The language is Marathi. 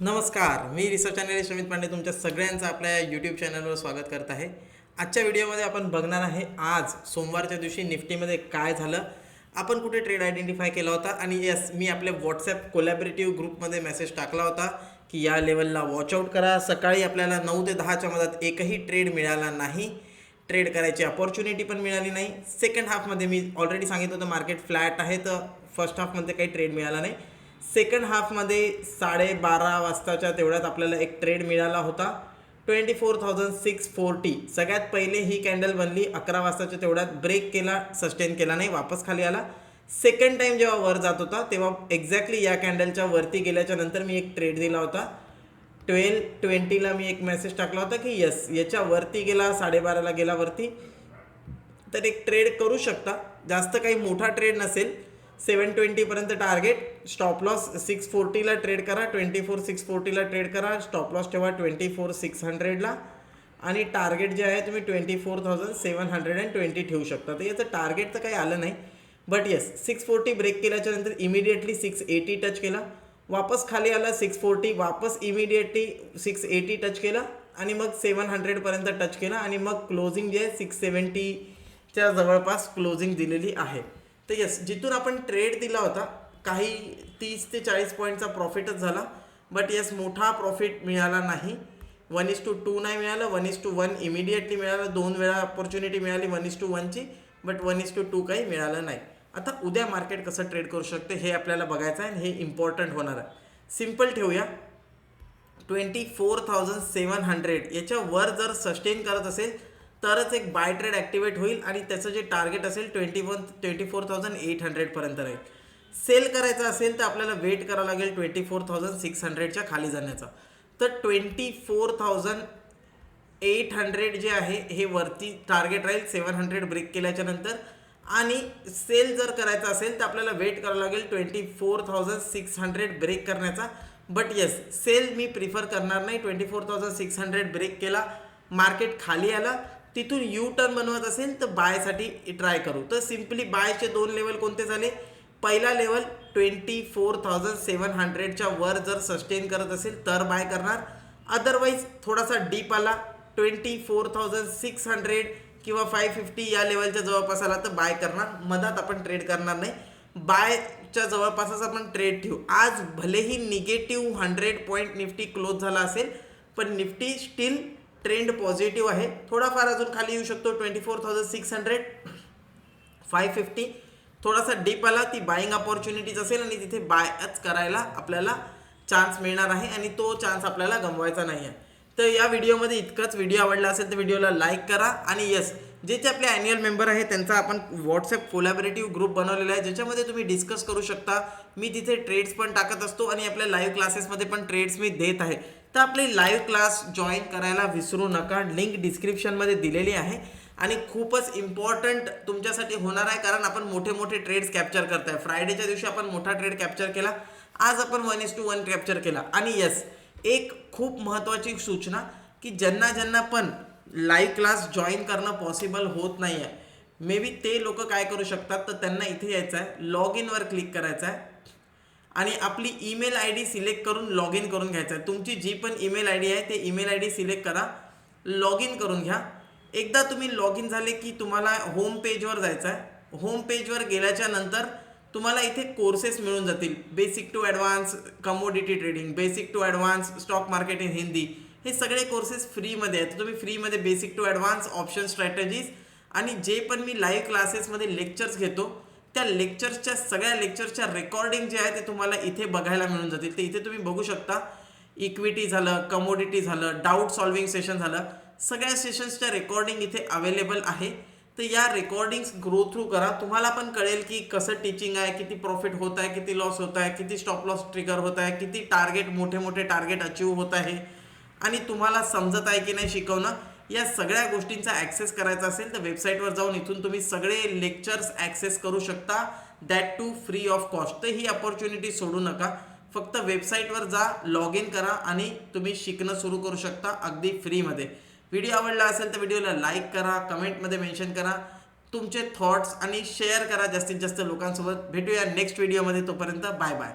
नमस्कार, मी रिसर्च अॅनलिस्ट अमित पांडे तुमच्या सगळ्यांचं आपल्या यूट्यूब चॅनलवर स्वागत करत आहे. आजच्या व्हिडिओमध्ये आपण बघणार आहे आज सोमवारच्या दिवशी निफ्टीमध्ये काय झालं, आपण कुठे ट्रेड आयडेंटिफाय केला होता आणि येस मी आपल्या व्हॉट्सॲप कोलॅबरेटिव्ह ग्रुपमध्ये मेसेज टाकला होता की या लेवलला वॉचआउट करा. सकाळी आपल्याला 9 ते 10च्या मधात एकही ट्रेड मिळाला नाही, ट्रेड करायची अपॉर्च्युनिटी पण मिळाली नाही. सेकंड हाफमध्ये मी ऑलरेडी सांगितलं होतं मार्केट फ्लॅट आहे, तर फर्स्ट हाफमध्ये काही ट्रेड मिळाला नाही. सेकंड हाफमध्ये 12:30 वाजताच्या तेवढ्यात आपल्याला एक ट्रेड मिळाला होता 24,640. सगळ्यात पहिले ही कॅन्डल बनली 11 वाजताच्या तेवढ्यात, ब्रेक केला, सस्टेन केला नाही, वापस खाली आला. सेकंड टाईम जेव्हा वर जात होता तेव्हा एक्झॅक्टली या कॅन्डलच्या वरती गेल्याच्या नंतर मी एक ट्रेड दिला होता 12:20ला. मी एक मेसेज टाकला होता की यस याच्या वरती गेला, 12:30ला गेला वरती, तर एक ट्रेड करू शकता. जास्त काही मोठा ट्रेड नसेल. 720पर्यंत टार्गेट, स्टॉप लॉस 640ला ट्रेड करा, 24,640ला ट्रेड करा, स्टॉप लॉस ठेवा 24,600ला आणि टार्गेट जे आहे तुम्ही 24,720 ठेवू शकता. तर याचं टार्गेट तर काही आलं नाही, बट येस 640 ब्रेक केल्याच्या नंतर इमिडिएटली 680 टच केला, वापस खाली आला 640, वापस इमिडिएटली 680 टच केला आणि मग 700पर्यंत टच केला आणि मग क्लोजिंग जे आहे 670च्या जवळपास क्लोजिंग दिलेली आहे. तर येस जिथून आपण ट्रेड दिला होता काही 30 ते 40 पॉईंटचा प्रॉफिटच झाला, बट येस मोठा प्रॉफिट मिळाला नाही. 1:2 नाही मिळालं, 1:1 इमिडिएटली मिळालं, 2 वेळा अपॉर्च्युनिटी मिळाली 1:1ची, बट 1:2 काही मिळालं नाही. आता उद्या मार्केट कसं ट्रेड करू शकते हे आपल्याला बघायचं आहे आणि हे इम्पॉर्टंट होणार आहे. सिम्पल ठेवूया, 24,700 याच्या वर जर सस्टेन करत असेल तरच एक बाय ट्रेड ॲक्टिवेट होईल आणि त्याचं जे टार्गेट असेल 24,800पर्यंत राहील. सेल करायचं असेल तर आपल्याला वेट करावं लागेल 24,600च्या खाली जाण्याचा. तर 24,800 जे आहे हे वरती टार्गेट राहील 700 ब्रेक केल्याच्या नंतर. आणि सेल जर करायचा असेल तर आपल्याला वेट करावं लागेल 24,600 ब्रेक करण्याचा. But yes sale me prefer करणार नाही. 24,600 ब्रेक केला, मार्केट खाली आला, तिथून यू टर्न बनवत असेल तर बायसाठी ट्राय करू. तर सिम्पली बायचे 2 लेवल कोणते झाले. पहिला लेवल 24,700च्या वर जर सस्टेन करत असेल तर बाय करणार, अदरवाईज थोडासा डीप आला 24,600 किंवा 550 या लेवलच्या जवळपास आला तर बाय करणार. मधात आपण ट्रेड करणार नाही, बायच्या जवळपासच आपण ट्रेड ठेवू. आज भलेही निगेटिव्ह 100 पॉईंट निफ्टी क्लोज झाला असेल, पण निफ्टी स्टील ट्रेंड पॉझिटिव्ह आहे. थोडाफार अजून खाली येऊ शकतो 24,600 550. थोडासा डीप आला, ती बाईंग अपॉर्च्युनिटीज असेल आणि तिथे बायच करायला आपल्याला चान्स मिळणार आहे आणि तो चान्स आपल्याला गमवायचा नाही आहे. तर या व्हिडिओमध्ये इतकंच. व्हिडिओ आवडला असेल तर व्हिडिओला लाईक करा आणि येस जे आपले ॲन्युअल मेंबर आहे त्यांचा आपण व्हॉट्सॲप कोलॅबरेटिव्ह ग्रुप बनवलेला आहे ज्याच्यामध्ये तुम्ही डिस्कस करू शकता. मी तिथे ट्रेड्स पण टाकत असतो आणि आपल्या लाईव्ह क्लासेसमध्ये पण ट्रेड्स मी देत आहे. तर आपली लाईव्ह क्लास जॉईन करायला विसरू नका, लिंक डिस्क्रिप्शनमध्ये दिलेली आहे आणि खूपच इम्पॉर्टंट तुमच्यासाठी होणार आहे कारण आपण मोठे मोठे ट्रेड्स कॅप्चर करताय. फ्रायडेच्या दिवशी आपण मोठा ट्रेड कॅप्चर केला, आज आपण 1:1 कॅप्चर केला. आणि येस एक खूप महत्त्वाची सूचना की ज्यांना पण लाईव्ह क्लास जॉईन करणं पॉसिबल होत नाही आहे, मे बी ते लोक काय करू शकतात तर त्यांना इथे यायचं आहे, लॉग इनवर क्लिक करायचं आहे आणि आपली ईमेल आय डी सिलेक्ट करून लॉग इन करून घ्यायचं आहे. तुमची जी पण ईमेल आय डी आहे ते ईमेल आय डी सिलेक्ट करा, लॉग इन करून घ्या. एकदा तुम्ही लॉग इन झाले की तुम्हाला होम पेजवर जायचं आहे. होम पेजवर गेल्याच्या नंतर तुम्हाला इथे कोर्सेस मिळून जातील. Basic to advance commodity trading, basic to advance stock market in Hindi, हे सगळे कोर्सेस फ्रीमध्ये आहेत. तुम्ही फ्रीमध्ये basic to advance option strategies आणि जे पण मी लाईव्ह क्लासेसमध्ये लेक्चर्स घेतो त्या लेक्चर्सच्या सगळ्या लेक्चर्सच्या रेकॉर्डिंग जे आहे ते तुम्हाला इथे बघायला मिळून जातील. ते इथे तुम्ही बघू शकता. इक्विटी झालं, कमोडिटी झालं, डाऊट सॉल्विंग सेशन झालं, सगळ्या सेशन्सच्या रेकॉर्डिंग इथे अवेलेबल आहे. तर या रेकॉर्डिंग्स ग्रो थ्रू करा, तुम्हाला पण कळेल की कसं टीचिंग आहे, किती प्रॉफिट होत आहे, किती लॉस होत आहे, किती स्टॉप लॉस ट्रिगर होत आहे, किती टार्गेट मोठे मोठे टार्गेट अचीव होत आहे आणि तुम्हाला समजत आहे की नाही शिकवणं. या सगळ्या गोष्टींचा ॲक्सेस करायचा असेल तर वेबसाईटवर जाऊन इथून तुम्ही सगळे लेक्चर्स ॲक्सेस करू शकता, that too free of cost. तर ही अपॉर्च्युनिटी सोडू नका. फक्त वेबसाईटवर जा, लॉग इन करा आणि तुम्ही शिकणं सुरू करू शकता अगदी फ्रीमध्ये. व्हिडिओ आवडला असेल तर व्हिडिओला लाईक करा, कमेंटमध्ये मेन्शन करा तुमचे थॉट्स आणि शेअर करा जास्तीत जास्त लोकांसोबत. भेटूया नेक्स्ट व्हिडिओमध्ये. तोपर्यंत बाय बाय.